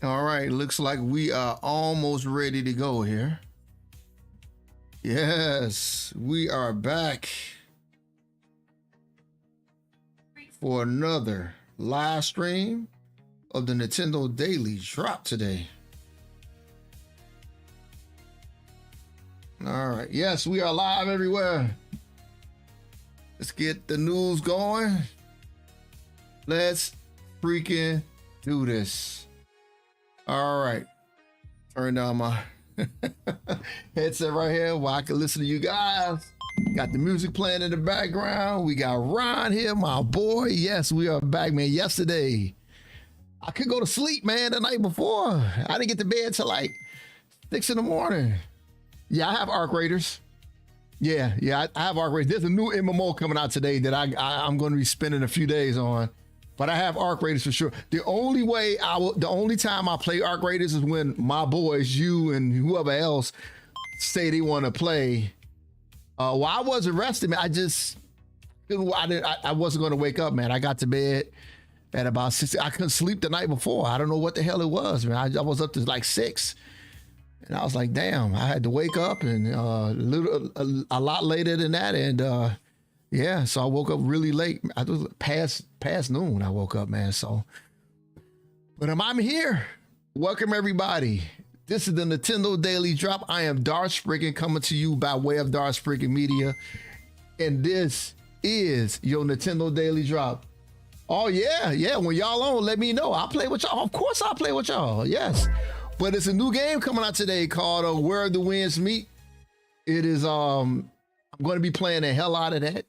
All right, looks like we are almost ready to go here. Yes, we are back for another live stream of the Nintendo Daily Drop today. All right, yes, we are live everywhere. Let's get the news going. Let's freaking do this. All right, turn down my headset right here while I can listen to you guys. Got the music playing in the background. We got Ron here, my boy. Yes, we are back, man. Yesterday, I could go to sleep, man, the night before. I didn't get to bed till like 6 in the morning. Yeah, I have Arc Raiders. Yeah, I have Arc Raiders. There's a new MMO coming out today that I'm going to be spending a few days on. But I have Arc Raiders for sure. The only time I play Arc Raiders is when my boys, you and whoever else, say they want to play. Well, I wasn't resting, man. I wasn't going to wake up, man. I got to bed at about 6. I couldn't sleep the night before. I don't know what the hell it was, man. I was up to like 6. And I was like, damn, I had to wake up and a lot later than that. And yeah, so I woke up really late. I was past noon. I woke up, man. So, but I'm here. Welcome everybody. This is the Nintendo Daily Drop. I am DarthSpriggan coming to you by way of DarthSpriggan Media, and this is your Nintendo Daily Drop. Oh yeah. When y'all on, let me know. I'll play with y'all. Of course, I'll play with y'all. Yes, but it's a new game coming out today called Where the Winds Meet. It is. I'm going to be playing the hell out of that.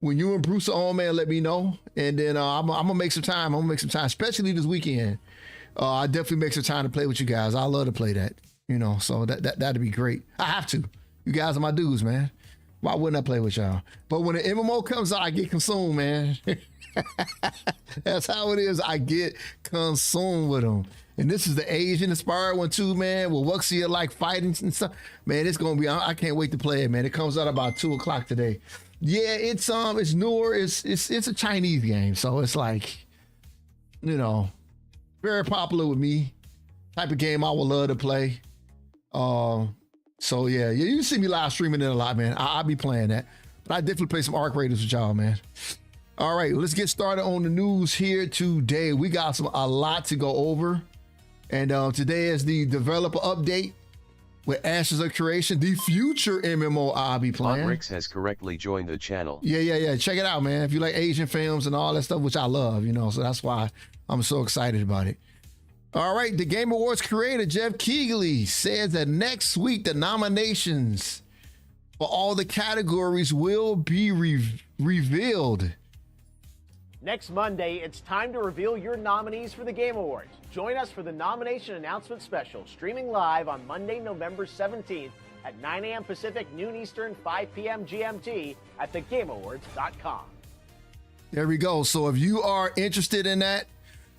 When you and Bruce are on, man, let me know. And then I'm gonna make some time. Especially this weekend. I definitely make some time to play with you guys. I love to play that, so that'd be great. I have to. You guys are my dudes, man. Why wouldn't I play with y'all? But when the MMO comes out, I get consumed, man. That's how it is. I get consumed with them. And this is the Asian inspired one too, man. With Wuxia like fighting and stuff. Man, it's gonna be. I can't wait to play it, man. It comes out about 2:00 today. Yeah, it's newer. It's a Chinese game, so it's like, very popular with me. Type of game I would love to play. So yeah, you see me live streaming it a lot, man. I'll be playing that, but I definitely play some Arc Raiders with y'all, man. All right, let's get started on the news here today. We got a lot to go over, and today is the developer update with Ashes of Creation, the future MMO I'll be playing. Rix has correctly joined the channel. Yeah. Check it out, man. If you like Asian films and all that stuff, which I love, so that's why I'm so excited about it. All right, the Game Awards creator, Jeff Keighley, says that next week, the nominations for all the categories will be revealed. Next Monday, it's time to reveal your nominees for the Game Awards. Join us for the nomination announcement special, streaming live on Monday, November 17th at 9 a.m. Pacific, noon Eastern, 5 p.m. GMT at thegameawards.com. There we go. So if you are interested in that,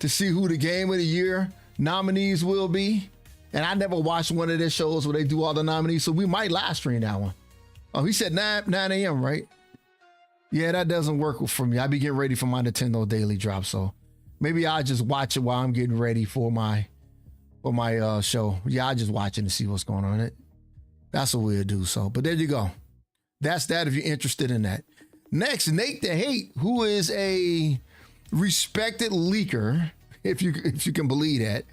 to see who the Game of the Year nominees will be, and I never watched one of their shows where they do all the nominees, so we might live stream that one. Oh, he said 9 a.m., right? Yeah, that doesn't work for me. I be getting ready for my Nintendo Daily Drop, so maybe I'll just watch it while I'm getting ready for my show. Yeah, I just watch it and see what's going on. That's what we'll do. So, but there you go. That's that if you're interested in that. Next, Nate the Hate, who is a respected leaker, if you can believe that,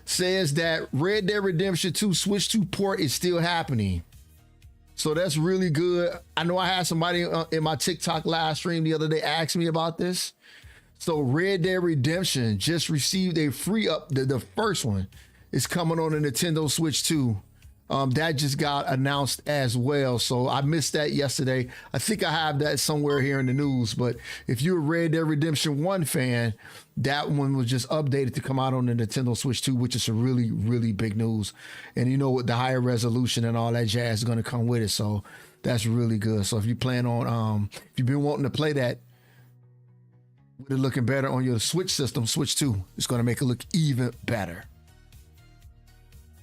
says that Red Dead Redemption 2 Switch 2 port is still happening. So that's really good. I know I had somebody in my TikTok live stream the other day ask me about this. So Red Dead Redemption just received a free the first one is coming on the Nintendo Switch 2. That just got announced as well. So I missed that yesterday. I think I have that somewhere here in the news. But if you're a Red Dead Redemption 1 fan, that one was just updated to come out on the Nintendo Switch 2, which is a really, really big news. And with the higher resolution and all that jazz is going to come with it. So that's really good. So if you plan on, if you've been wanting to play that, with it looking better on your Switch system, Switch 2, it's going to make it look even better.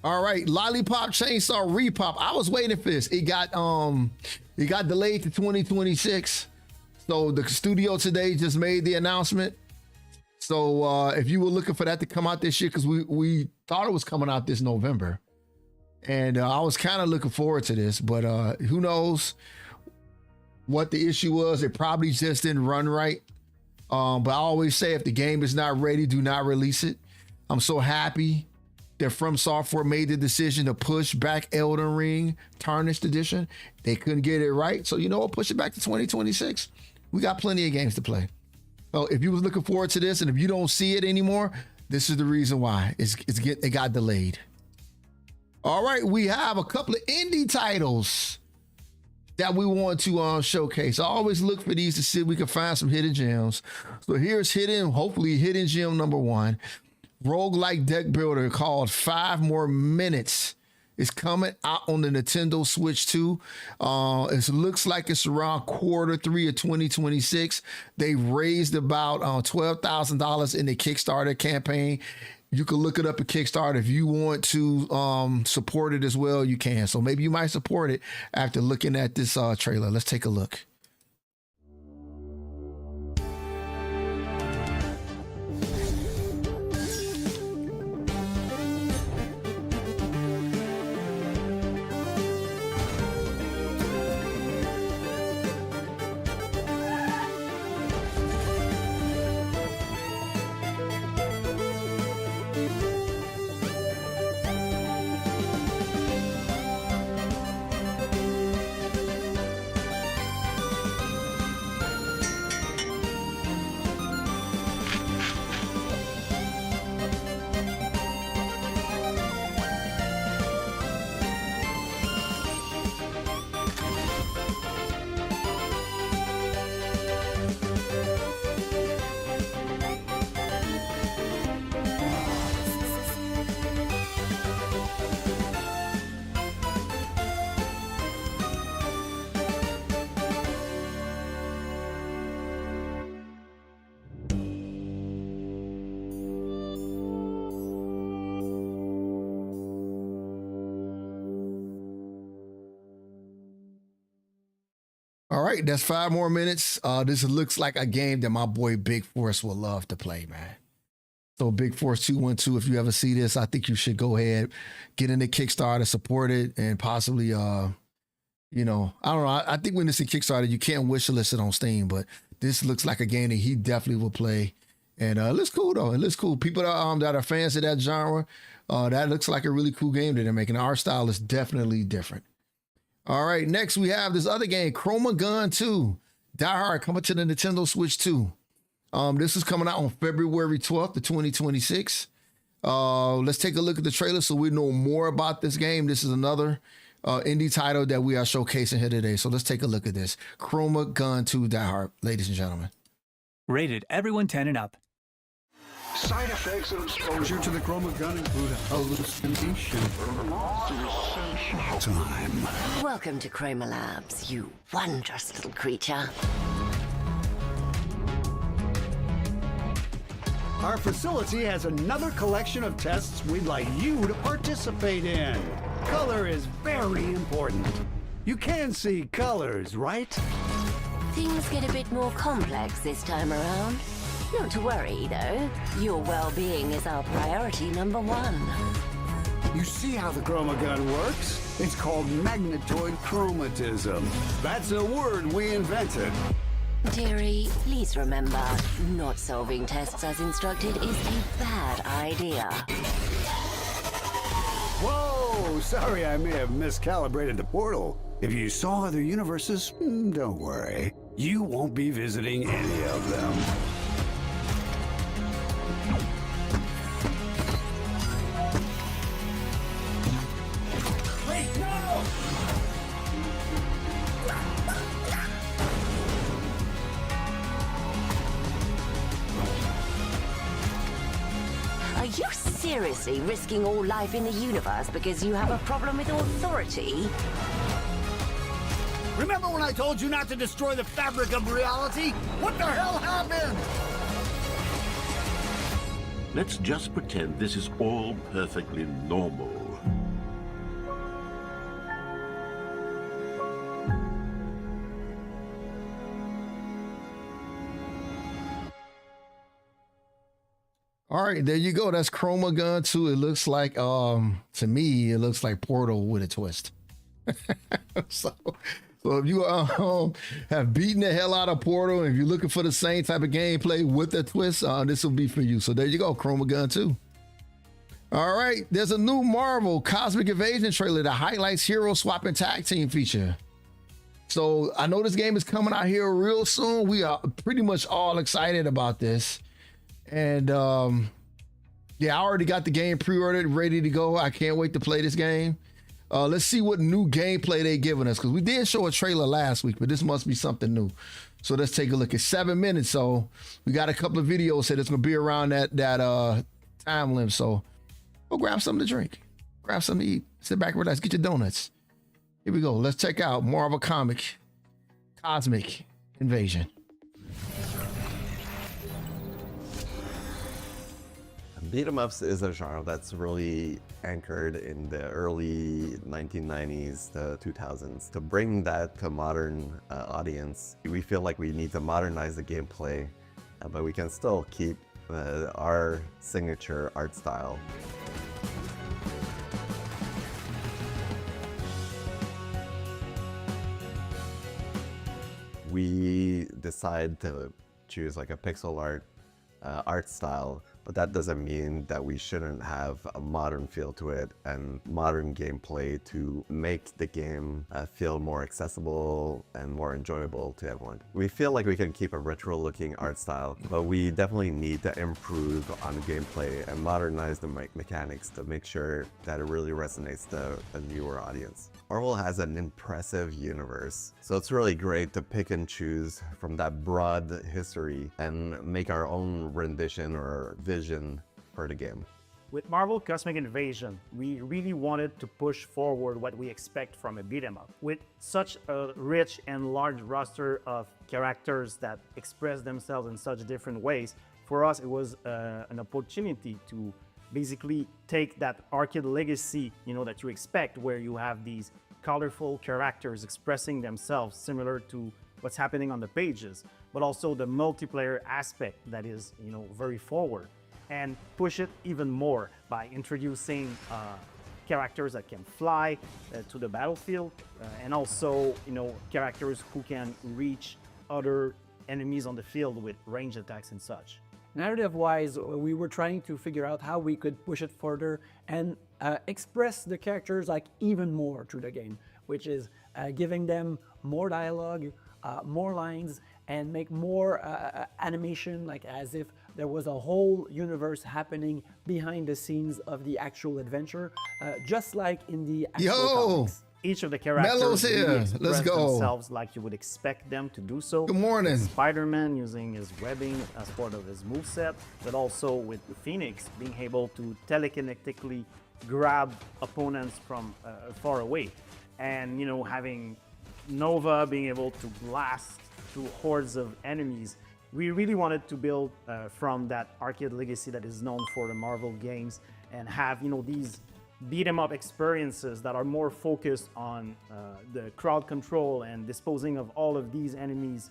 All right, Lollipop Chainsaw Repop. I was waiting for this. It got delayed to 2026. So the studio today just made the announcement So if you were looking for that to come out this year, because we thought it was coming out this November, and I was kind of looking forward to this, but who knows what the issue was? It probably just didn't run right. But I always say, if the game is not ready, do not release it. I'm so happy that From Software made the decision to push back Elden Ring Tarnished Edition. They couldn't get it right, so you know what? Push it back to 2026. We got plenty of games to play. So if you was looking forward to this, and if you don't see it anymore, this is the reason why. It got delayed. All right, we have a couple of indie titles that we want to showcase. I always look for these to see if we can find some hidden gems. So here's hopefully hidden gem number 1. Roguelike deck builder called 5 More Minutes. It's coming out on the Nintendo Switch 2. It looks like it's around Q3 of 2026. They raised about $12,000 in the Kickstarter campaign. You can look it up at Kickstarter. If you want to support it as well, you can. So maybe you might support it after looking at this trailer. Let's take a look. All right, that's 5 more minutes. This looks like a game that my boy Big Force will love to play, man. So Big Force 212, if you ever see this, I think you should go ahead, get in the Kickstarter, support it, and possibly, you know, I don't know. I think when it's a Kickstarter, you can't wish list it on Steam, but this looks like a game that he definitely will play. And it looks cool, though. It looks cool. People that are fans of that genre, that looks like a really cool game that they're making. The art style is definitely different. All right, next we have this other game, Chroma Gun 2. Die Hard coming to the Nintendo Switch 2. This is coming out on February 12th of 2026. Let's take a look at the trailer so we know more about this game. This is another indie title that we are showcasing here today. So let's take a look at this. Chroma Gun 2 Die Hard, ladies and gentlemen. Rated everyone 10 and up. Side effects of exposure to the chroma gun include hallucination. Time. Welcome to Chroma Labs, you wondrous little creature. Our facility has another collection of tests we'd like you to participate in. Color is very important. You can see colors, right? Things get a bit more complex this time around. Not to worry, though. Your well-being is our priority number 1. You see how the chroma gun works? It's called magnetoid chromatism. That's a word we invented. Dearie, please remember, not solving tests as instructed is a bad idea. Whoa! Sorry, I may have miscalibrated the portal. If you saw other universes, don't worry. You won't be visiting any of them. Are you seriously risking all life in the universe because you have a problem with authority? Remember when I told you not to destroy the fabric of reality? What the hell happened? Let's just pretend this is all perfectly normal. All right, there you go. That's Chroma Gun 2. It looks like, to me, it looks like Portal with a twist. so if you have beaten the hell out of Portal, and if you're looking for the same type of gameplay with a twist, this will be for you. So there you go, Chroma Gun 2. All right, there's a new Marvel Cosmic Invasion trailer that highlights hero swapping tag team feature. So I know this game is coming out here real soon. We are pretty much all excited about this. And yeah, I already got the game pre-ordered, ready to go. I can't wait to play this game. Let's see what new gameplay they're giving us, because we did show a trailer last week, but this must be something new. So let's take a look. It's 7 minutes, so we got a couple of videos that it's gonna be around that time limit. So go grab something to drink, grab something to eat, sit back and relax, get your donuts. Here we go. Let's check out Marvel Comic Cosmic Invasion. Beat 'em ups is a genre that's really anchored in the early 1990s to 2000s. To bring that to a modern audience, we feel like we need to modernize the gameplay, but we can still keep our signature art style. We decide to choose like a pixel art style, but that doesn't mean that we shouldn't have a modern feel to it and modern gameplay to make the game feel more accessible and more enjoyable to everyone. We feel like we can keep a retro looking art style, but we definitely need to improve on the gameplay and modernize the mechanics to make sure that it really resonates to a newer audience. Marvel has an impressive universe, so it's really great to pick and choose from that broad history and make our own rendition or vision for the game. With Marvel Cosmic Invasion, we really wanted to push forward what we expect from a beat 'em up. With such a rich and large roster of characters that express themselves in such different ways, for us it was an opportunity to basically take that arcade legacy, that you expect, where you have these colorful characters expressing themselves similar to what's happening on the pages, but also the multiplayer aspect that is, very forward, and push it even more by introducing characters that can fly to the battlefield, and also, characters who can reach other enemies on the field with range attacks and such. Narrative-wise, we were trying to figure out how we could push it further and express the characters like even more through the game, which is giving them more dialogue, more lines, and make more animation, like as if there was a whole universe happening behind the scenes of the actual adventure, just like in the actual comics. Each of the characters Melo's here. really express Let's go. themselves like you would expect them to do so. Good morning. Spider-Man using his webbing as part of his moveset, but also with Phoenix being able to telekinetically grab opponents from far away, and having Nova being able to blast through hordes of enemies. We really wanted to build from that arcade legacy that is known for the Marvel games, and have these beat 'em up experiences that are more focused on the crowd control and disposing of all of these enemies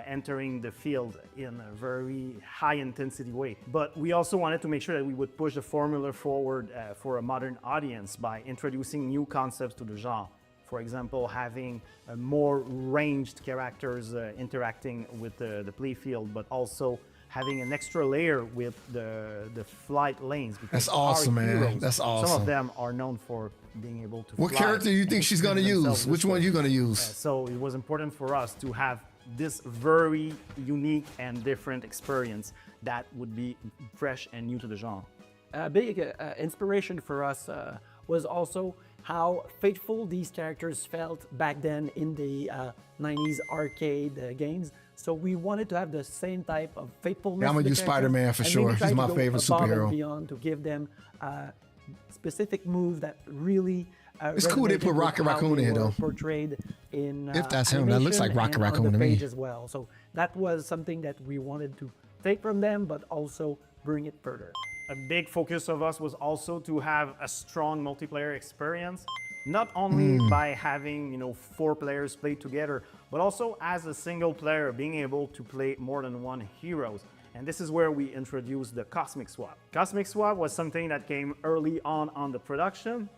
entering the field in a very high intensity way. But we also wanted to make sure that we would push the formula forward for a modern audience by introducing new concepts to the genre. For example, having more ranged characters interacting with the playfield, but also having an extra layer with the flight lanes. That's awesome, man. Heroes, That's awesome. Some of them are known for being able to What fly. character do you think she's going to use? Which one are you going to use? So it was important for us to have this very unique and different experience that would be fresh and new to the genre. A big inspiration for us was also how faithful these characters felt back then in the 90s arcade games. So we wanted to have the same type of faithfulness. Yeah, I'm gonna to the use Spider-Man for characters, and sure. maybe try He's to my go favorite above and superhero. beyond to give them specific moves that really. It's cool they resonated put with Rocket how Raccoon they in here, were though. Portrayed in If that's him, that looks like animation Rocket and Raccoon on to the me. page as well. So that was something that we wanted to take from them, but also bring it further. A big focus of us was also to have a strong multiplayer experience, not only by having 4 players play together, but also as a single player being able to play more than one heroes. And this is where we introduced the Cosmic Swap. Cosmic Swap was something that came early on the production.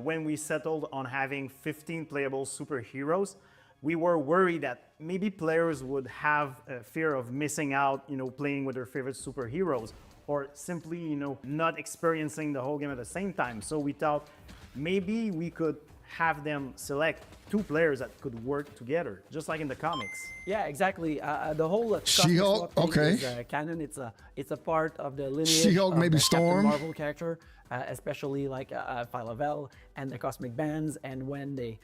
When we settled on having 15 playable superheroes, we were worried that maybe players would have a fear of missing out, playing with their favorite superheroes, or simply, not experiencing the whole game at the same time. So we thought maybe we could have them select 2 players that could work together, just like in the comics. Yeah, exactly. The whole Cosmic She-Hulk, Swap thing okay. is canon. It's a part of the lineage She-Hulk, of maybe the Captain Storm. Marvel character, especially like Phyla-Vell and the Cosmic Bands, and when they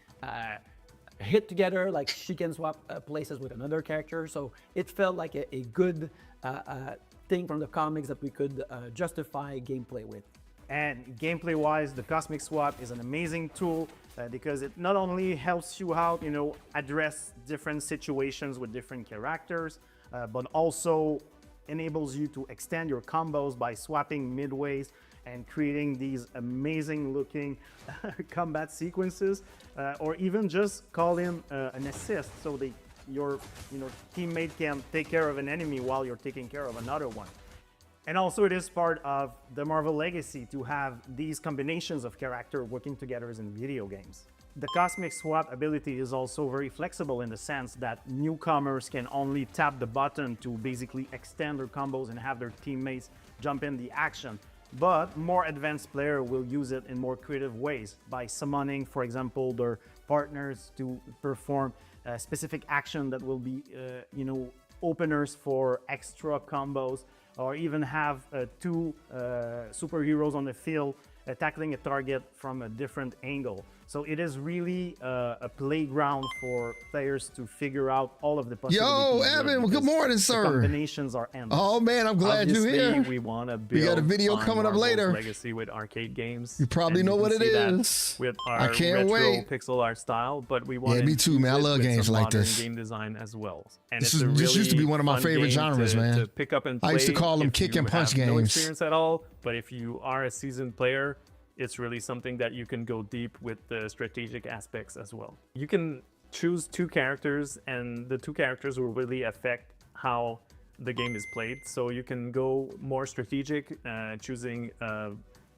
hit together, like she can swap places with another character. So it felt like a good thing from the comics that we could justify gameplay with. And gameplay-wise, the Cosmic Swap is an amazing tool because it not only helps you out, address different situations with different characters, but also enables you to extend your combos by swapping midways and creating these amazing-looking combat sequences, or even just call in an assist so that your teammate can take care of an enemy while you're taking care of another one. And also it is part of the Marvel legacy to have these combinations of characters working together in video games. The Cosmic Swap ability is also very flexible in the sense that newcomers can only tap the button to basically extend their combos and have their teammates jump in the action. But more advanced players will use it in more creative ways by summoning, for example, their partners to perform a specific action that will be, openers for extra combos, or even have 2 superheroes on the field tackling a target from a different angle. So it is really a playground for players to figure out all of the possibilities. Yo, Evan, well, good morning, sir. The combinations are endless. Oh man, I'm glad you're here. Obviously, we want to build We got a video on coming up Marvel's later. legacy with arcade games. You probably And know can what it see that is. with our I can't retro wait. pixel art style, but we want me too, man. I love games like modern this. game design as well. And This it's a used to be really one of my fun favorite game genres, to, man. to pick up and play I used to call them if kick you and punch have no games. experience at all, but if you are a seasoned player, it's really something that you can go deep with the strategic aspects as well. You can choose 2 characters, and the 2 characters will really affect how the game is played. So you can go more strategic, choosing a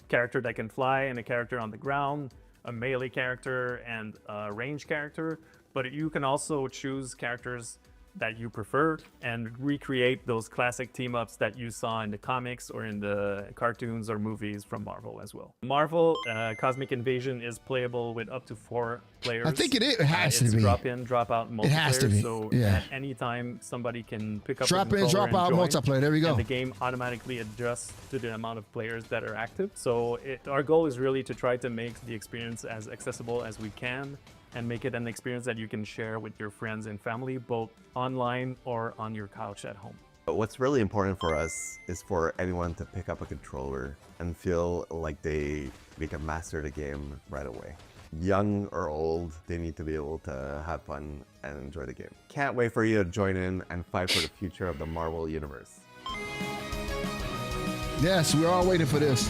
character that can fly and a character on the ground, a melee character and a range character. But you can also choose characters that you prefer and recreate those classic team-ups that you saw in the comics or in the cartoons or movies from Marvel as well. Marvel Cosmic Invasion is playable with up to 4 players. I think it has to It's be. drop in, drop out multiplayer. It has to be, So yeah. at any time, somebody can pick up Drop a in, controller drop out, and join, multiplayer. There we go. And the game automatically adjusts to the amount of players that are active. So our goal is really to try to make the experience as accessible as we can and make it an experience that you can share with your friends and family, both online or on your couch at home. But what's really important for us is for anyone to pick up a controller and feel like they can master the game right away. Young or old, they need to be able to have fun and enjoy the game. Can't wait for you to join in and fight for the future of the Marvel Universe. Yes, we're all waiting for this.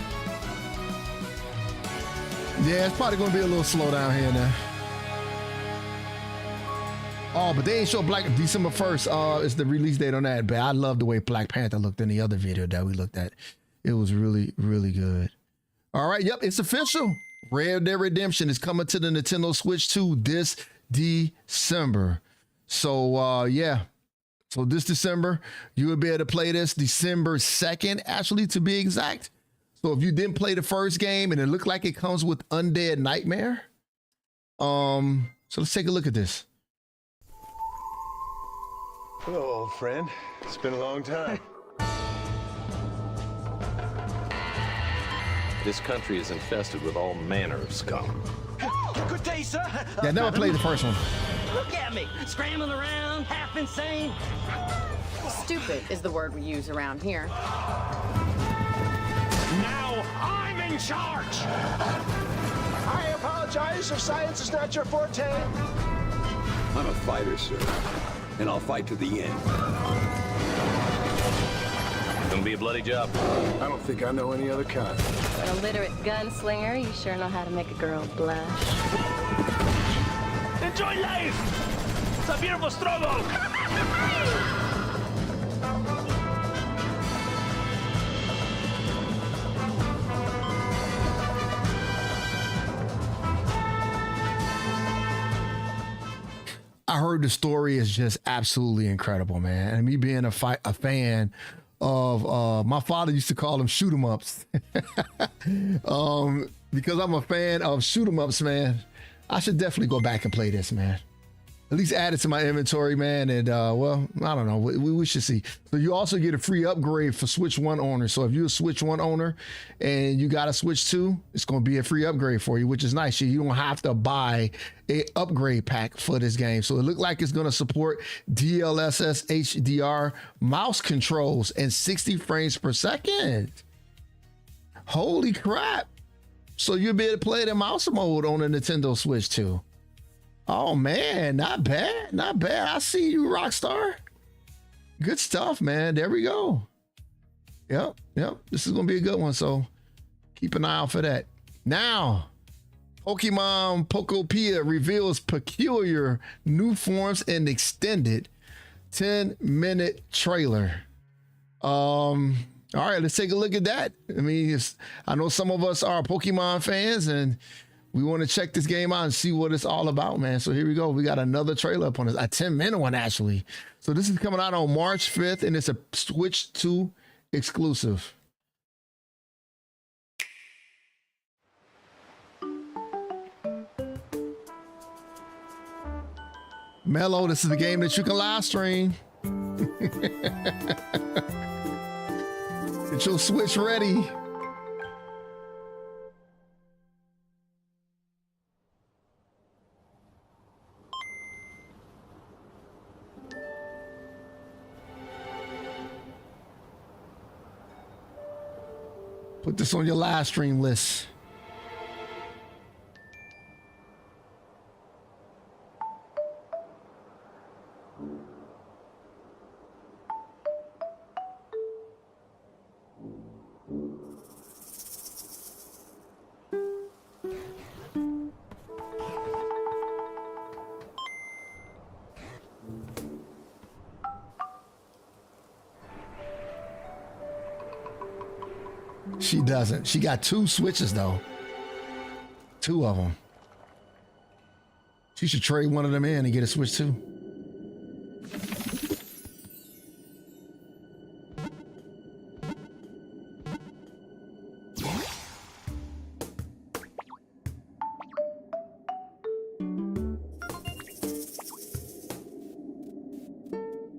Yeah, it's probably going to be a little slow down here now. Oh, but they ain't show December 1st is the release date on that. But I love the way Black Panther looked in the other video that we looked at. It was really, really good. All right, yep, it's official. Red Dead Redemption is coming to the Nintendo Switch 2 this December. So, yeah. So this December, you will be able to play this December 2nd, actually, to be exact. So if you didn't play the first game and it looked like it comes with Undead Nightmare. So let's take a look at this. Hello, old friend. It's been a long time. This country is infested with all manner of scum. Good day, sir. Yeah, I never played the first one. Look at me, scrambling around, half insane. Stupid is the word we use around here. Now I'm in charge. I apologize if science is not your forte. I'm a fighter, sir, and I'll fight to the end. Gonna be a bloody job. I don't think I know any other kind. For an illiterate gunslinger, you sure know how to make a girl blush. Enjoy life. It's a beautiful struggle. I heard the story is just absolutely incredible, man. And me being a fan of, my father used to call them shoot 'em ups. Because I'm a fan of shoot 'em ups, man. I should definitely go back and play this, man. At least add it to my inventory, man. And well, I don't know. We should see. So you also get a free upgrade for Switch 1 owners. So if you're a Switch 1 owner and you got a Switch 2, it's going to be a free upgrade for you, which is nice. You don't have to buy a upgrade pack for this game. So it looked like it's going to support DLSS HDR mouse controls and 60 frames per second. Holy crap. So you'll be able to play the mouse mode on the Nintendo Switch 2. Oh man, not bad, not bad. I see you, Rockstar. Good stuff, man. There we go. Yep. This is gonna be a good one, so keep an eye out for that. Now, Pokemon Pokopia reveals peculiar new forms in extended 10-minute trailer. All right, let's take a look at that. I mean, I know some of us are Pokemon fans, and we want to check this game out and see what it's all about, man. So here we go. We got another trailer up on us, a 10-minute one, actually. So this is coming out on March 5th, and it's a Switch 2 exclusive. Mello, this is the game that you can live stream. Get your Switch ready. Put this on your live stream list. She doesn't. She got 2 Switches though. 2 of them. She should trade one of them in and get a Switch too.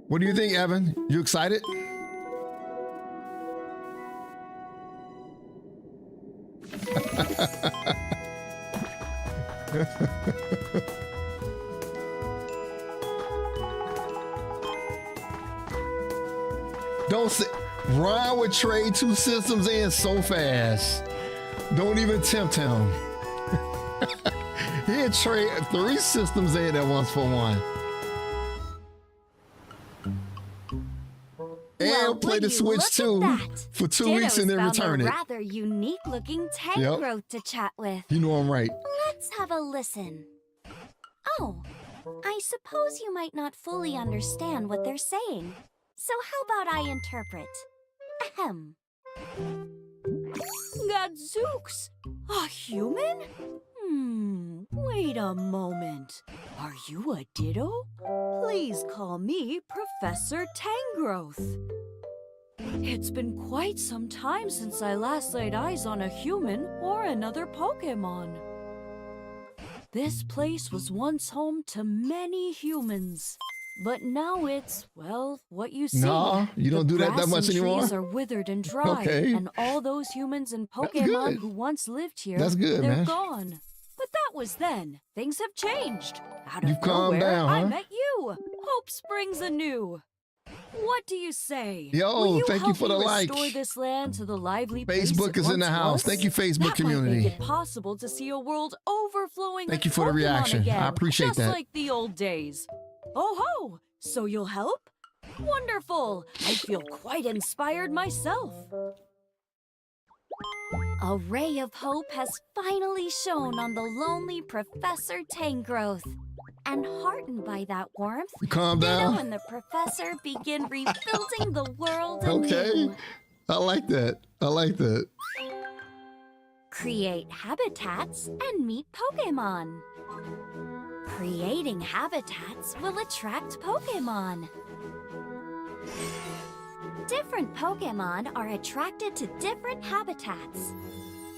What do you think, Evan? You excited? Don't say Ryan would trade 2 systems in so fast. Don't even tempt him. He'd trade 3 systems in at once for 1. And play the Switch 2 for 2 weeks and then return it. Rather unique looking tank growth to chat with. You know I'm right. Let's have a listen. Oh, I suppose you might not fully understand what they're saying. So how about I interpret? Ahem. Gadzooks! A human? Wait a moment. Are you a Ditto? Please call me Professor Tangrowth. It's been quite some time since I last laid eyes on a human or another Pokemon. This place was once home to many humans. But now it's, well, what you see. No, you don't do that much anymore. Trees are withered and dry, and all those humans and Pokemon who once lived here, they're man. Gone. But that was then. Things have changed. Out of You've calmed nowhere, down, huh? I met you. Hope springs anew. What do you say? Yo, thank you for the like. Restore this land to the lively Facebook place is in the house. was? Thank you, Facebook that community. Might make it possible to see a world overflowing Thank with you for the Pokemon reaction. again, I appreciate just that. like the old days. Oh ho! So you'll help? Wonderful! I feel quite inspired myself. A ray of hope has finally shone on the lonely Professor Tangrowth. And heartened by that warmth, Calm down. Ditto and the Professor begin rebuilding the world anew. Okay. I like that. I like that. Create habitats and meet Pokemon. Creating habitats will attract Pokémon. Different Pokémon are attracted to different habitats.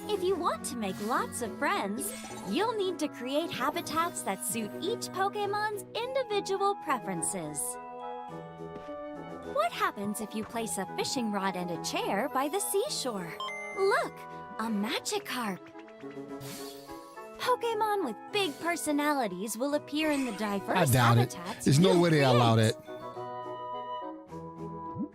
If you want to make lots of friends, you'll need to create habitats that suit each Pokémon's individual preferences. What happens if you place a fishing rod and a chair by the seashore? Look, a Magikarp. Pokémon with big personalities will appear in the diverse I doubt it. habitats. There's no you'll way they allowed create.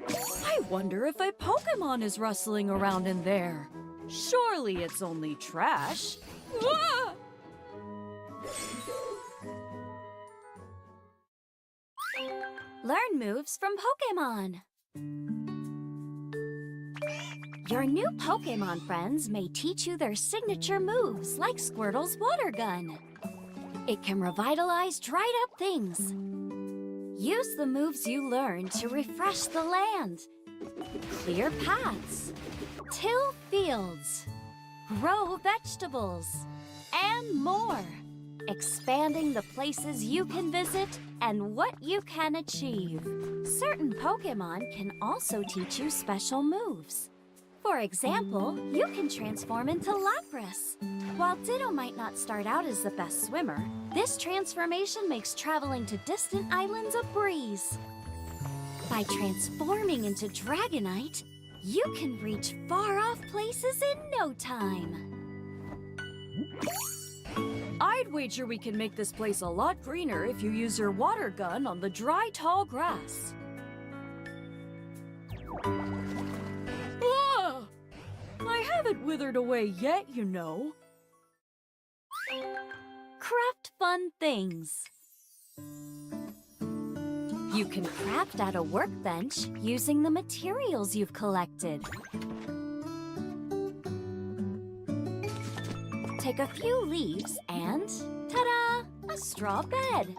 it. I wonder if a Pokémon is rustling around in there. Surely it's only trash. Ah! Learn moves from Pokémon. Your new Pokémon friends may teach you their signature moves, like Squirtle's water gun. It can revitalize dried up things. Use the moves you learn to refresh the land, clear paths, till fields, grow vegetables, and more, expanding the places you can visit and what you can achieve. Certain Pokémon can also teach you special moves. For example, you can transform into Lapras. While Ditto might not start out as the best swimmer, this transformation makes traveling to distant islands a breeze. By transforming into Dragonite, you can reach far-off places in no time. I'd wager we can make this place a lot greener if you use your water gun on the dry, tall grass. Ah! I haven't withered away yet, you know. Craft fun things. You can craft at a workbench using the materials you've collected. Take a few leaves and, ta-da, a straw bed.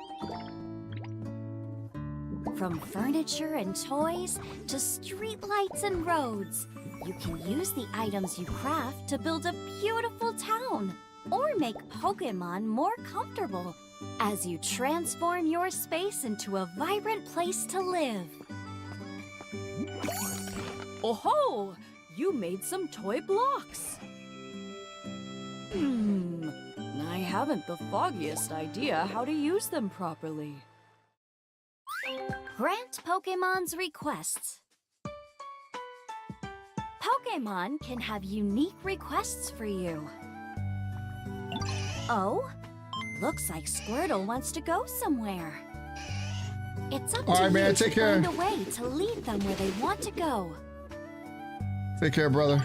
From furniture and toys to streetlights and roads, you can use the items you craft to build a beautiful town or make Pokémon more comfortable as you transform your space into a vibrant place to live. Oh-ho! You made some toy blocks. I haven't the foggiest idea how to use them properly. Grant Pokémon's requests. Pokémon can have unique requests for you. Oh, looks like Squirtle wants to go somewhere. It's up to you to find a way to lead them where they want to go. Take care, brother.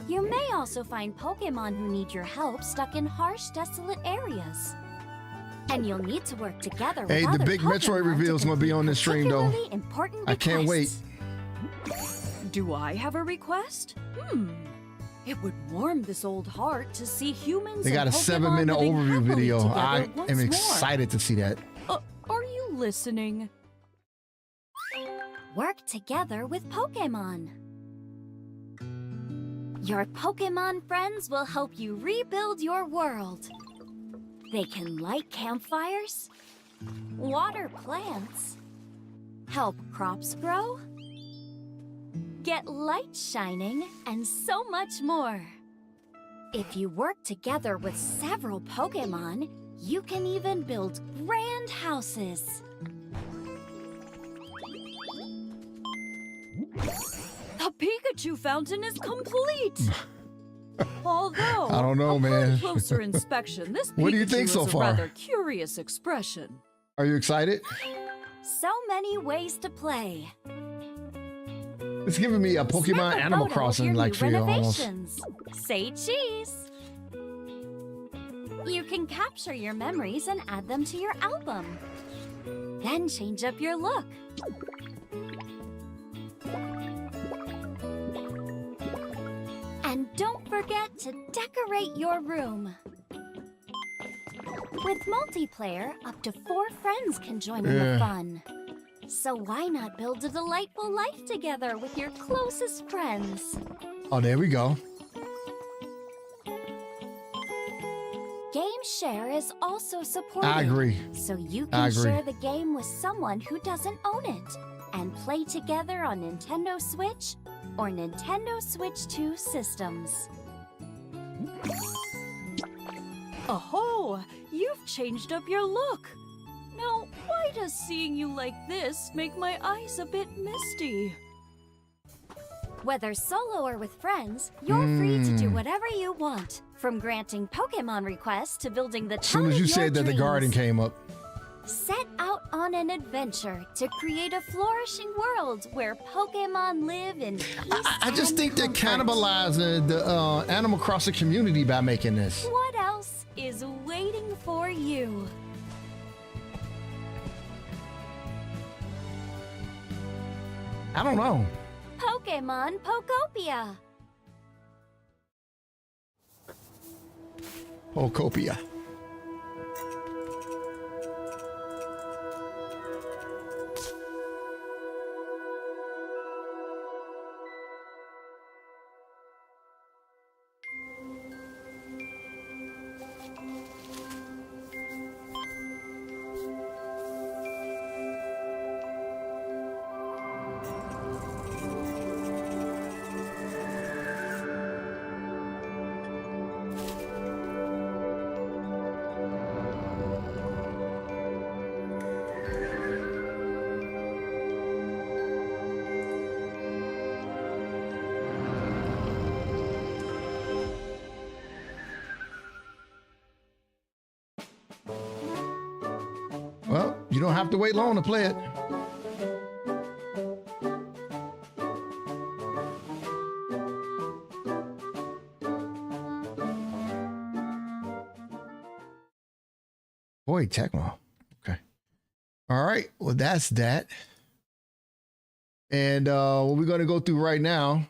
You may also find Pokémon who need your help stuck in harsh, desolate areas. And you'll need to work together with Hey, the other big Pokémon Metroid reveal is going to be on this stream, though. particularly important I can't wait. requests. Do I have a request? It would warm this old heart to see humans They got and a Pokémon 7-minute living overview happily video. together I once am more. excited to see that. Are you listening? Work together with Pokémon. Your Pokémon friends will help you rebuild your world. They can light campfires, water plants, help crops grow, get light shining, and so much more. If you work together with several Pokémon, you can even build grand houses. The Pikachu fountain is complete! Although, I don't know, upon man. closer inspection, this What do you Pikachu think so has a far? rather curious expression. Are you excited? So many ways to play. It's giving me a Pokemon Snap a Animal photo of Crossing your like new feel almost. renovations. Say cheese. You can capture your memories and add them to your album. Then change up your look. And don't forget to decorate your room. With multiplayer, up to 4 friends can join in the Yeah. fun. So why not build a delightful life together with your closest friends? Oh, there we go. Games share is also supported. I agree. So you I can agree. share the game with someone who doesn't own it and play together on Nintendo Switch or Nintendo Switch 2 systems. Oh, you've changed up your look. Now, why does seeing you like this make my eyes a bit misty? Whether solo or with friends, you're free to do whatever you want. From granting Pokemon requests to building the As soon as you said that, the garden came up. Set out on an adventure to create a flourishing world where Pokemon live in peace I just and think they're comfort. cannibalizing the Animal Crossing community by making this. What else is waiting for you? I don't know. Pokemon Pokopia. Pokopia. Well, you don't have to wait long to play it. Boy, Tecmo. Okay. All right. Well, that's that. And what we're going to go through right now,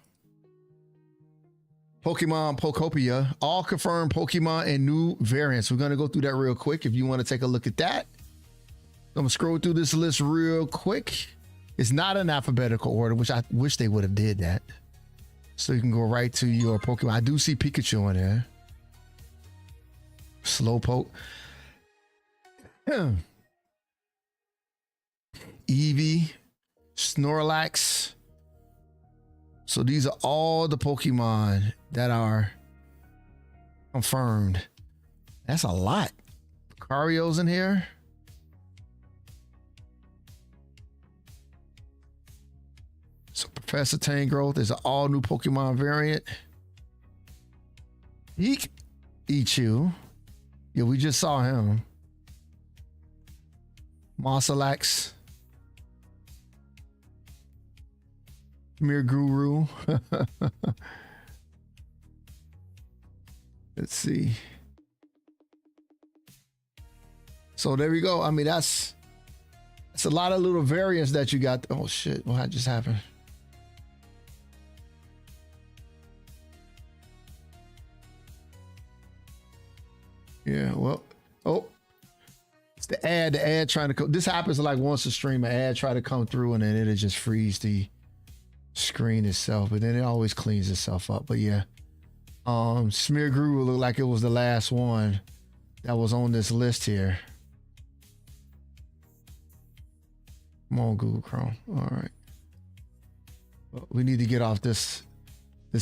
Pokemon Pokopia, all confirmed Pokemon and new variants. We're going to go through that real quick if you want to take a look at that. I'm going to scroll through this list real quick. It's not in alphabetical order, which I wish they would have did that. So you can go right to your Pokemon. I do see Pikachu in there. Slowpoke. Eevee. Snorlax. So these are all the Pokemon that are confirmed. That's a lot. Lucario's in here. So Professor Tangrowth is an all new Pokemon variant. Eechu. Yeah, we just saw him. Mossalax. Mirguru. Let's see. So there we go. I mean, that's a lot of little variants that you got. Oh shit, what just happened? Yeah, well, oh, it's the ad trying to come. This happens like once a stream, an ad try to come through and then it'll just freeze the screen itself, but then it always cleans itself up. But yeah, Smeargrew looked like it was the last one that was on this list here. Come on, Google Chrome. All right, well, we need to get off this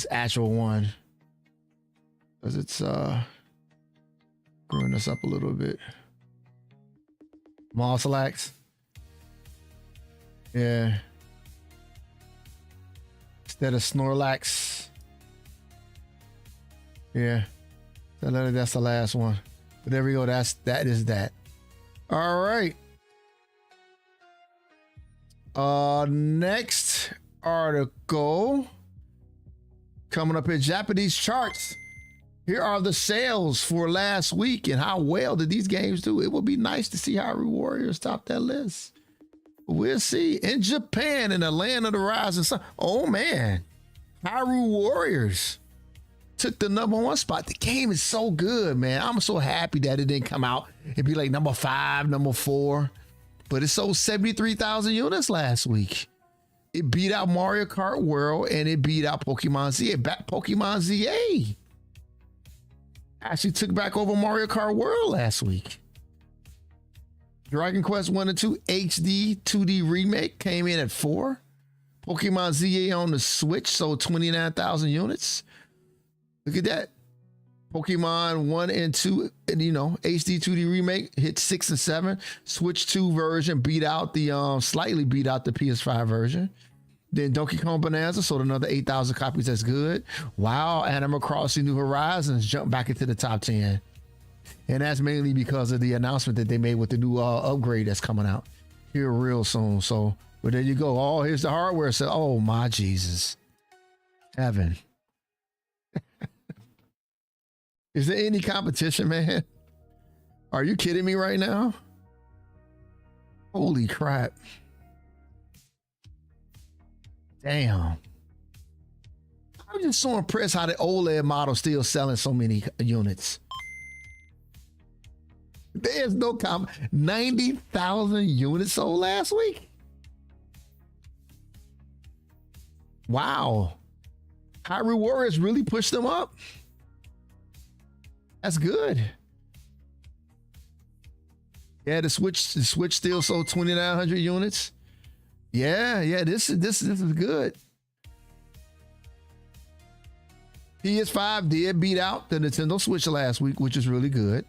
actual one because it's screwing us up a little bit. Mossalax. Yeah. Instead of Snorlax. Yeah. That's the last one. But there we go. That is that. All right. Next article coming up in Japanese charts. Here are the sales for last week and how well did these games do. It would be nice to see Hyrule Warriors top that list. We'll see. In Japan, in the land of the rising sun. Oh man, Hyrule Warriors took the #1 spot. The game is so good, man. I'm so happy that it didn't come out and be like number 5, number 4. But it sold 73,000 units last week. It beat out Mario Kart World and it beat out Pokemon Z. It backed Pokemon ZA. actually took back over Mario Kart World last week. Dragon Quest 1 and 2 HD 2D remake came in at 4. Pokemon ZA on the Switch sold 29,000 units. Look at that. Pokemon 1 and 2, you know, HD 2D remake hit 6 and 7. Switch 2 version beat out the slightly beat out the PS5 version. Then Donkey Kong Bonanza sold another 8,000 copies. That's good. Wow, Animal Crossing New Horizons jumped back into the top 10. And that's mainly because of the announcement that they made with the new upgrade that's coming out here real soon. So, but there you go. Oh, here's the hardware. So, oh my Jesus. Heaven. Is there any competition, man? Are you kidding me right now? Holy crap. Damn. I'm just so impressed how the OLED model still selling so many units. There's no 90,000 units sold last week. Wow. Hyrule Warriors really pushed them up. That's good. Yeah, the Switch still sold 2,900 units. Yeah, this is good. PS5 did beat out the Nintendo Switch last week, which is really good.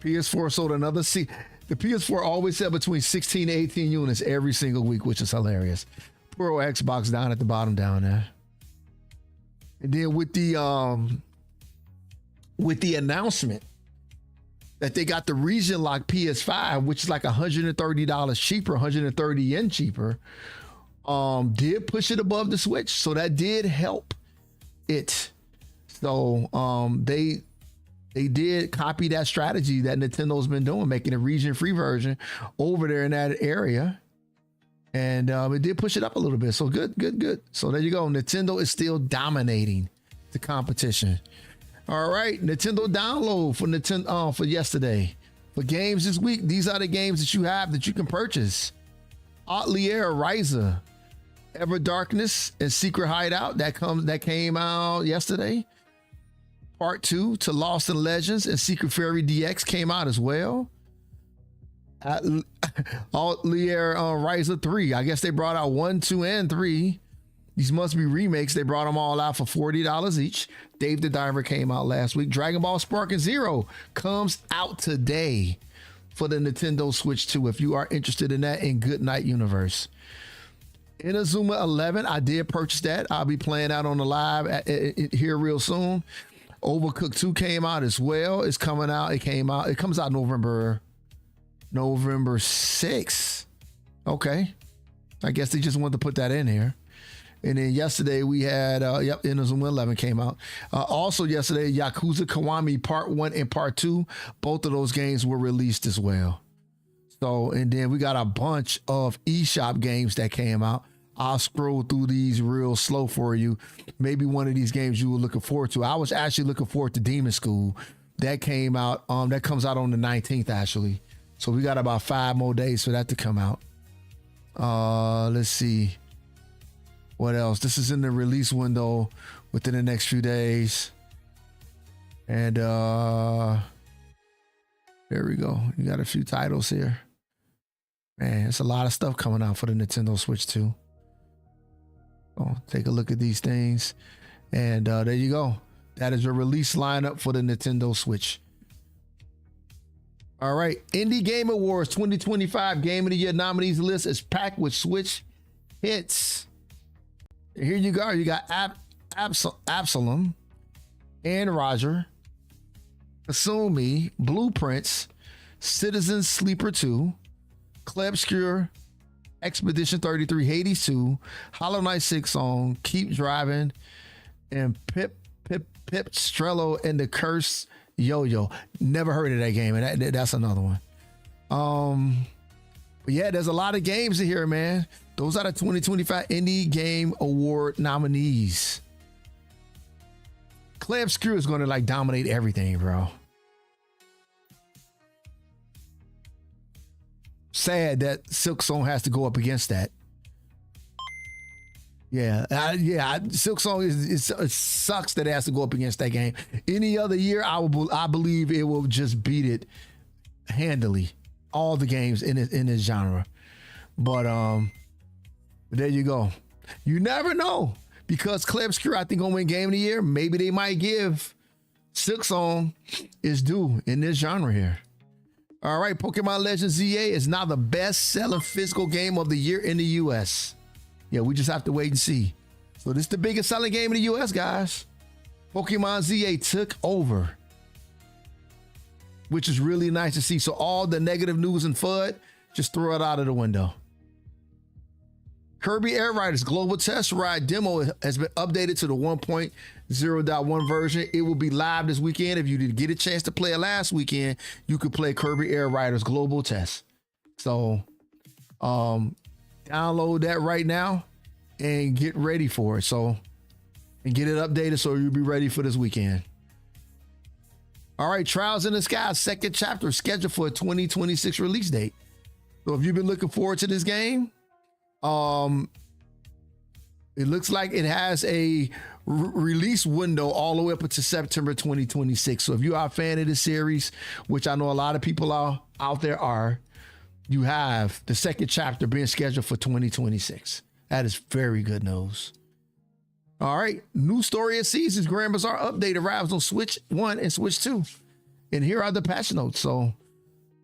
PS4 sold another the PS4 always sell between 16 to 18 units every single week, which is hilarious. Poor old Xbox down at the bottom down there. And then with the announcement that they got the region lock PS5, which is like $130 cheaper, 130 yen cheaper, did push it above the Switch. So that did help it. So they did copy that strategy that Nintendo's been doing, making a region-free version over there in that area. And it did push it up a little bit. So good. So there you go. Nintendo is still dominating the competition. All right, Nintendo download for Nintendo for yesterday. For games this week, these are the games that you have that you can purchase. Atelier Ryza, Ever Darkness, and Secret Hideout that came out yesterday. Part 2 to Lost and Legends and Secret Fairy DX came out as well. Atelier Ryza 3. I guess they brought out 1, 2, and 3. These must be remakes. They brought them all out for $40 each. Dave the Diver came out last week. Dragon Ball Spark and Zero comes out today for the Nintendo Switch 2 if you are interested in that in Good Night Universe. Inazuma 11, I did purchase that. I'll be playing out on the live here real soon. Overcooked 2 came out as well. It's coming out. It comes out November 6th. Okay. I guess they just wanted to put that in here. And then yesterday we had, Inazuma 11 came out. Also yesterday, Yakuza Kiwami Part 1 and Part 2, both of those games were released as well. So, and then we got a bunch of eShop games that came out. I'll scroll through these real slow for you. Maybe one of these games you were looking forward to. I was actually looking forward to Demon School. That came out, that comes out on the 19th actually. So we got about 5 more days for that to come out. Let's see. What else? This is in the release window within the next few days. And there we go. You got a few titles here. Man, it's a lot of stuff coming out for the Nintendo Switch 2. So take a look at these things. And there you go. That is your release lineup for the Nintendo Switch. All right. Indie Game Awards 2025 Game of the Year nominees list is packed with Switch hits. Here you go. You got Absalom and Roger, Kasumi, Blueprints, Citizen Sleeper 2, Klebscure, Expedition 33, Hades 2, Hollow Knight 6 Song, Keep Driving, and Pip Strello and the Curse Yo-Yo. Never heard of that game, and that's another one. But yeah, there's a lot of games in here, man. Those are the 2025 Indie Game Award nominees. Klebscure is going to like dominate everything, bro. Sad that Silk Song has to go up against that. Yeah, Silk Song it sucks that it has to go up against that game. Any other year, I believe it will just beat it handily. All the games in this genre, but there you go. You never know, because Clair I think gonna win Game of the Year. Maybe they might give Silk Song its due in this genre here. All right, Pokemon Legends ZA is now the best-selling physical game of the year in the U.S. Yeah, we just have to wait and see. So this is the biggest selling game in the U.S., guys. Pokemon ZA took over, which is really nice to see. So all the negative news and FUD, just throw it out of the window. Kirby Air Riders Global Test Ride Demo has been updated to the 1.0.1 version. It will be live this weekend. If you didn't get a chance to play it last weekend, you could play Kirby Air Riders Global Test. So download that right now and get ready for it. And get it updated so you'll be ready for this weekend. All right, Trials in the Sky second chapter is scheduled for a 2026 release date. So if you've been looking forward to this game, it looks like it has a release window all the way up to September 2026. So if you are a fan of this series, which I know a lot of people out there are, you have the second chapter being scheduled for 2026. That is very good news. All right, new story of Seasons Grand Bazaar update arrives on Switch 1 and Switch 2. And here are the patch notes. So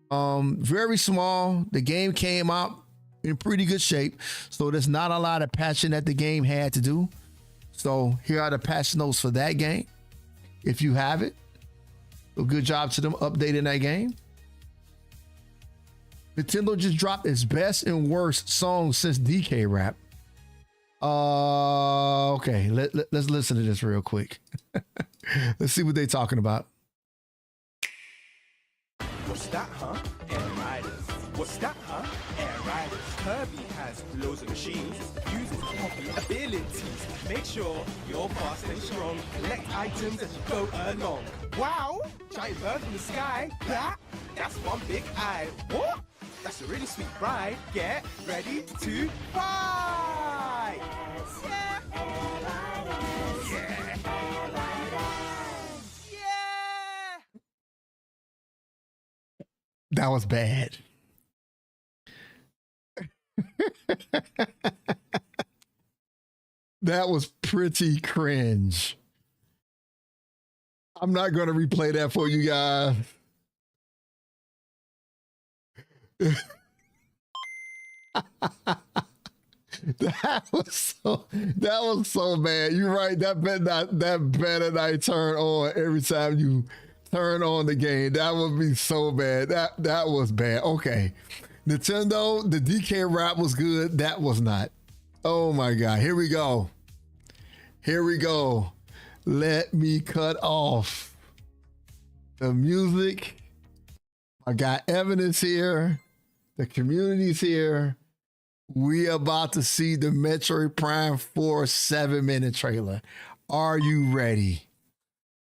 very small. The game came out in pretty good shape. So there's not a lot of patching that the game had to do. So here are the patch notes for that game. If you have it, so good job to them updating that game. Nintendo just dropped its best and worst song since DK Rap. Okay, let's listen to this real quick. Let's see what they're talking about. What's that, huh? Air Riders. What's that, huh? Air Riders. Kirby has loads of machines, uses copy abilities. Make sure you're fast and strong. Collect items as you go along. Wow! Giant bird in the sky. That's one big eye. What? That's a really sweet ride. Get ready to fly! Yeah! Yeah! Yeah! That was bad. That was pretty cringe. I'm not going to replay that for you guys. That was so bad. You're right. That better not turn on every time you turn on the game. That would be so bad. That was bad. Okay. Nintendo, the DK rap was good. That was not. Oh my God. Here we go. Here we go. Let me cut off the music. I got evidence here. The community's here. We about to see the Metroid Prime 4 7-minute trailer. Are you ready?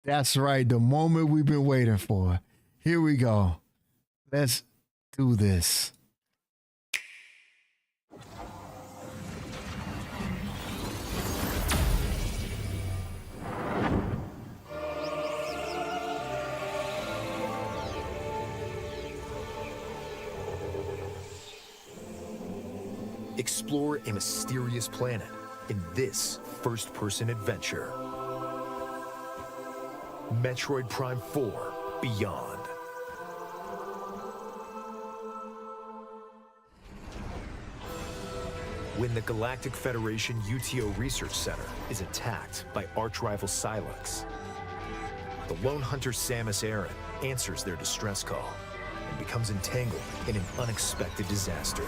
That's right. The moment we've been waiting for. Here we go. Let's do this. Explore a mysterious planet in this first-person adventure. Metroid Prime 4 Beyond. When the Galactic Federation UTO Research Center is attacked by arch-rival Silex, the lone hunter Samus Aran answers their distress call and becomes entangled in an unexpected disaster.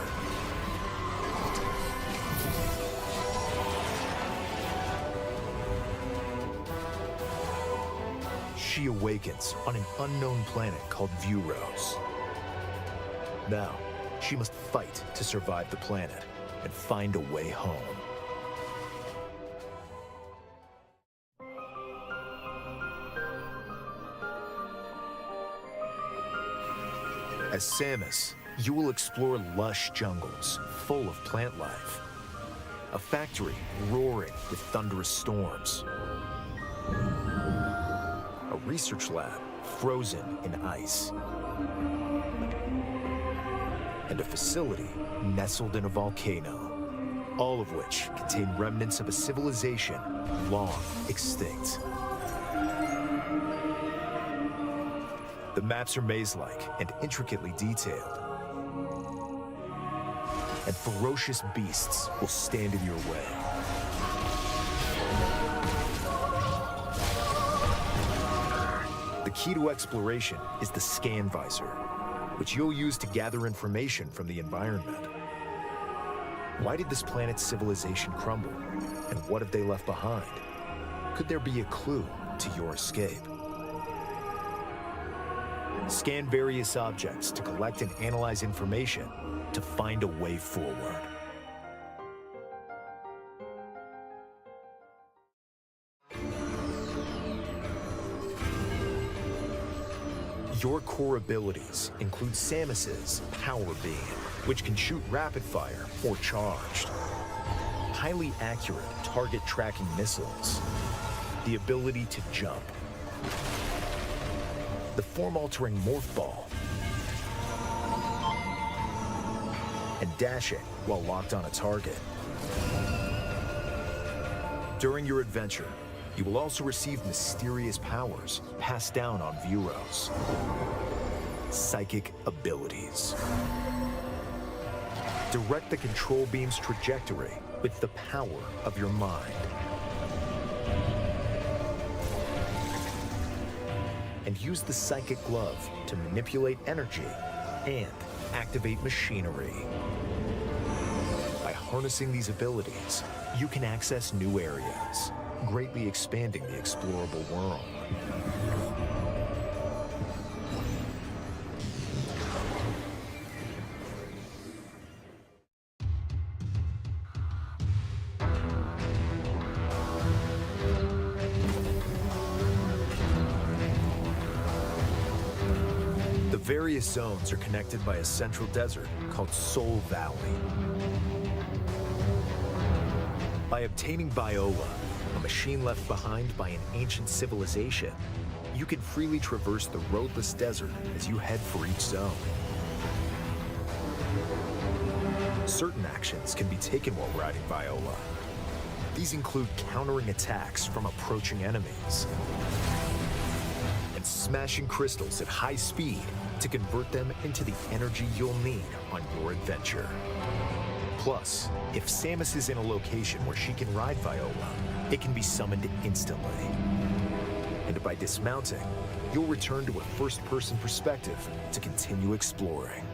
She awakens on an unknown planet called Vuros. Now, she must fight to survive the planet and find a way home. As Samus, you will explore lush jungles full of plant life a factory roaring with thunderous storms, a research lab frozen in ice, and a facility nestled in a volcano, all of which contain remnants of a civilization long extinct. The maps are maze-like and intricately detailed, and ferocious beasts will stand in your way. The key to exploration is the scan visor, which you'll use to gather information from the environment. Why did this planet's civilization crumble, and what have they left behind? Could there be a clue to your escape? Scan various objects to collect and analyze information to find a way forward. Your core abilities include Samus's Power Beam, which can shoot rapid fire or charged, highly accurate target tracking missiles, the ability to jump, the form-altering Morph Ball, and dashing while locked on a target. During your adventure, you will also receive mysterious powers passed down on Vuros. Psychic abilities. Direct the control beam's trajectory with the power of your mind. And use the psychic glove to manipulate energy and activate machinery. By harnessing these abilities, you can access new areas, greatly expanding the explorable world. The various zones are connected by a central desert called Soul Valley. By obtaining Biola, a machine left behind by an ancient civilization, you can freely traverse the roadless desert as you head for each zone. Certain actions can be taken while riding Viola. These include countering attacks from approaching enemies and smashing crystals at high speed to convert them into the energy you'll need on your adventure. Plus, if Samus is in a location where she can ride Viola, it can be summoned instantly. And by dismounting, you'll return to a first-person perspective to continue exploring.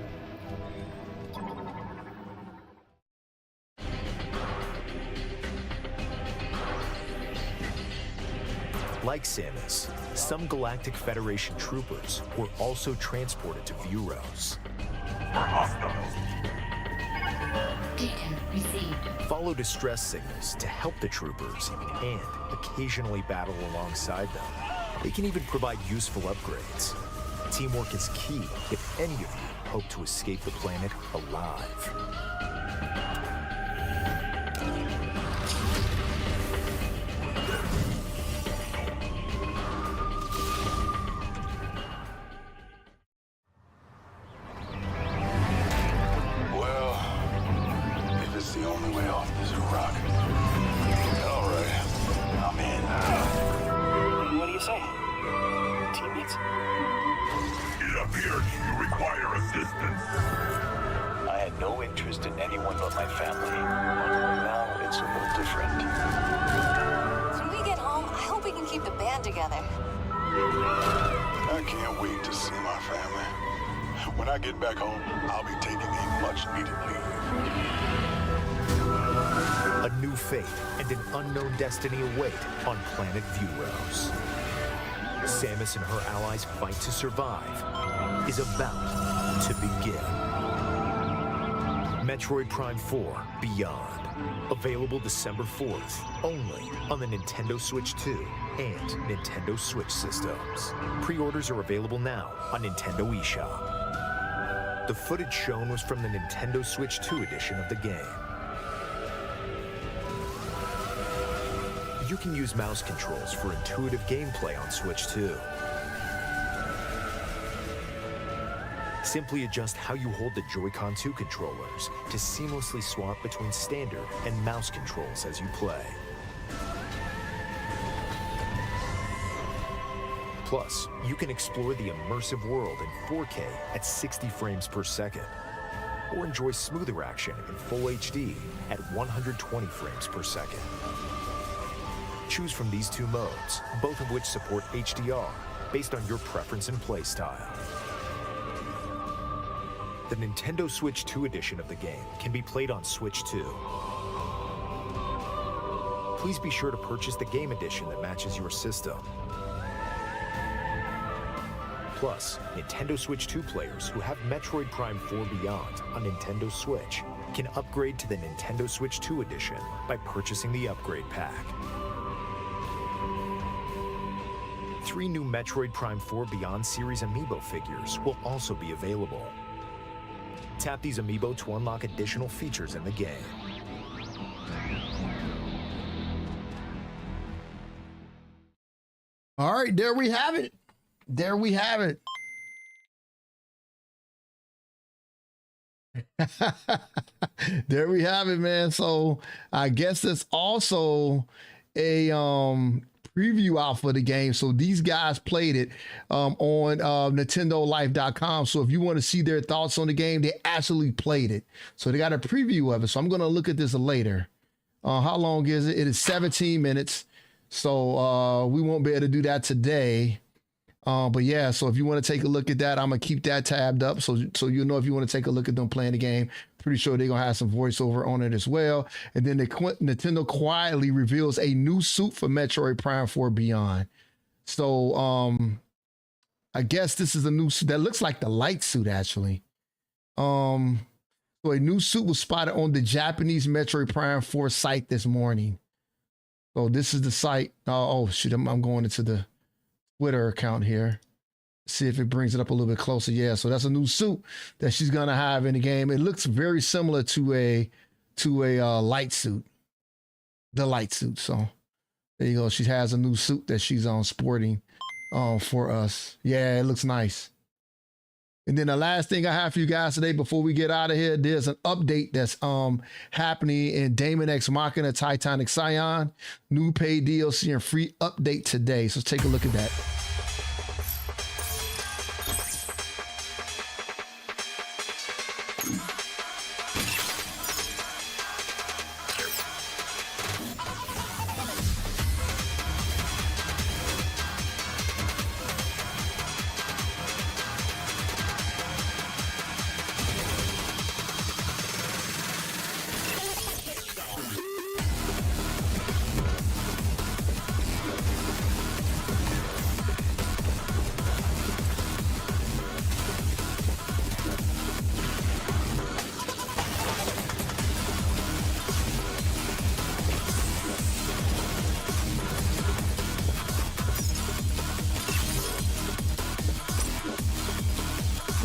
Like Samus, some Galactic Federation troopers were also transported to Vuros. Data received. Follow distress signals to help the troopers and occasionally battle alongside them. They can even provide useful upgrades. Teamwork is key if any of you hope to escape the planet alive. Destiny await on planet Vuros. Samus and her allies' fight to survive is about to begin. Metroid Prime 4 Beyond. Available December 4th, only on the Nintendo Switch 2 and Nintendo Switch systems. Pre-orders are available now on Nintendo eShop. The footage shown was from the Nintendo Switch 2 edition of the game. You can use mouse controls for intuitive gameplay on Switch 2. Simply adjust how you hold the Joy-Con 2 controllers to seamlessly swap between standard and mouse controls as you play. Plus, you can explore the immersive world in 4K at 60 frames per second, or enjoy smoother action in Full HD at 120 frames per second. Choose from these two modes, both of which support HDR, based on your preference and play style. The Nintendo Switch 2 edition of the game can be played on Switch 2. Please be sure to purchase the game edition that matches your system. Plus, Nintendo Switch 2 players who have Metroid Prime 4 Beyond on Nintendo Switch can upgrade to the Nintendo Switch 2 edition by purchasing the upgrade pack. 3 new Metroid Prime 4 Beyond series amiibo figures will also be available. Tap these amiibo to unlock additional features in the game. All right, there we have it. There we have it. There we have it, man. So I guess that's also a preview out for the game. So these guys played it on NintendoLife.com. So if you want to see their thoughts on the game, they actually played it. So they got a preview of it. So I'm going to look at this later. How long is it? It is 17 minutes. So we won't be able to do that today. But yeah, so if you want to take a look at that, I'm going to keep that tabbed up. So you'll know if you want to take a look at them playing the game. Pretty sure they're going to have some voiceover on it as well. And then Nintendo quietly reveals a new suit for Metroid Prime 4 Beyond. So I guess this is a new suit that looks like the light suit, actually. So a new suit was spotted on the Japanese Metroid Prime 4 site this morning. So this is the site. Oh, shoot, I'm going into the Twitter account here. See if it brings it up a little bit closer. Yeah, so that's a new suit that she's gonna have in the game. It looks very similar to a light suit, the light suit. So there you go. She has a new suit that she's sporting for us. Yeah, it looks nice. And then the last thing I have for you guys today before we get out of here, there's an update that's happening in Daemon X Machina Titanic Scion. New paid DLC and free update today. So let's take a look at that.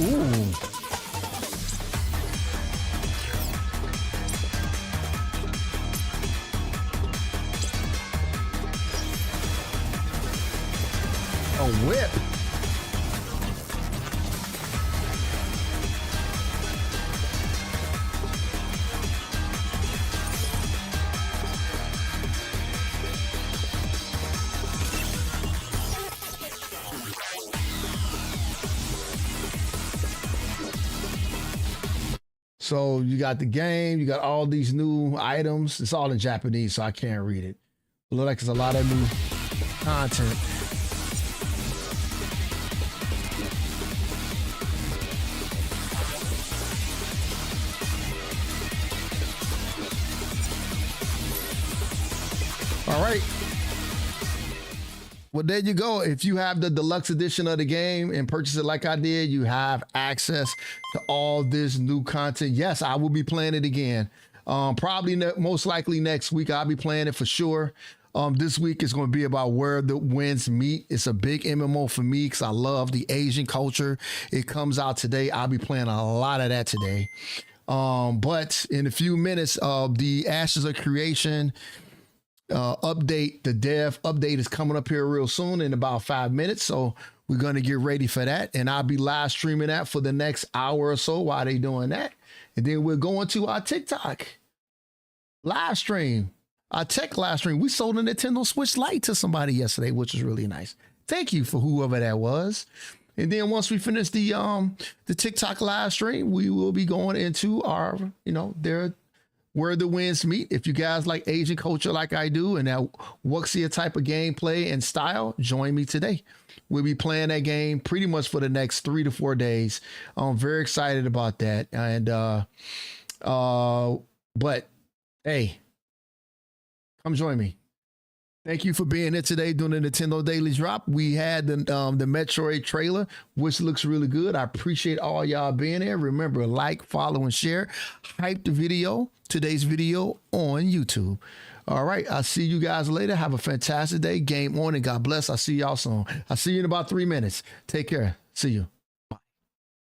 Ooh. A whip. So you got the game, you got all these new items. It's all in Japanese, so I can't read it. It looks like there's a lot of new content. All right. Well, there you go. If you have the deluxe edition of the game and purchase it like I did, you have access to all this new content. Yes, I will be playing it again. Probably most likely next week. I'll be playing it for sure. This week is going to be about where the winds meet. It's a big MMO for me because I love the Asian culture. It comes out today. I'll be playing a lot of that today. But in a few minutes, the Ashes of Creation update. The dev update is coming up here real soon in about 5 minutes. So we're going to get ready for that. And I'll be live streaming that for the next hour or so while they doing that. And then we're going to our TikTok live stream, our tech live stream. We sold a Nintendo Switch Lite to somebody yesterday, which was really nice. Thank you for whoever that was. And then once we finish the TikTok live stream, we will be going into our, where the winds meet. If you guys like Asian culture like I do and that wuxia type of gameplay and style, join me today. We'll be playing that game pretty much for the next 3 to 4 days. I'm very excited about that. And but hey, come join me. Thank you for being here today doing the Nintendo Daily Drop. We had the Metroid trailer, which looks really good. I appreciate all y'all being here. Remember, like, follow, and share. Hype the video, today's video on YouTube. All right, I'll see you guys later. Have a fantastic day. Game on, and God bless. I'll see y'all soon. I'll see you in about 3 minutes. Take care. See you.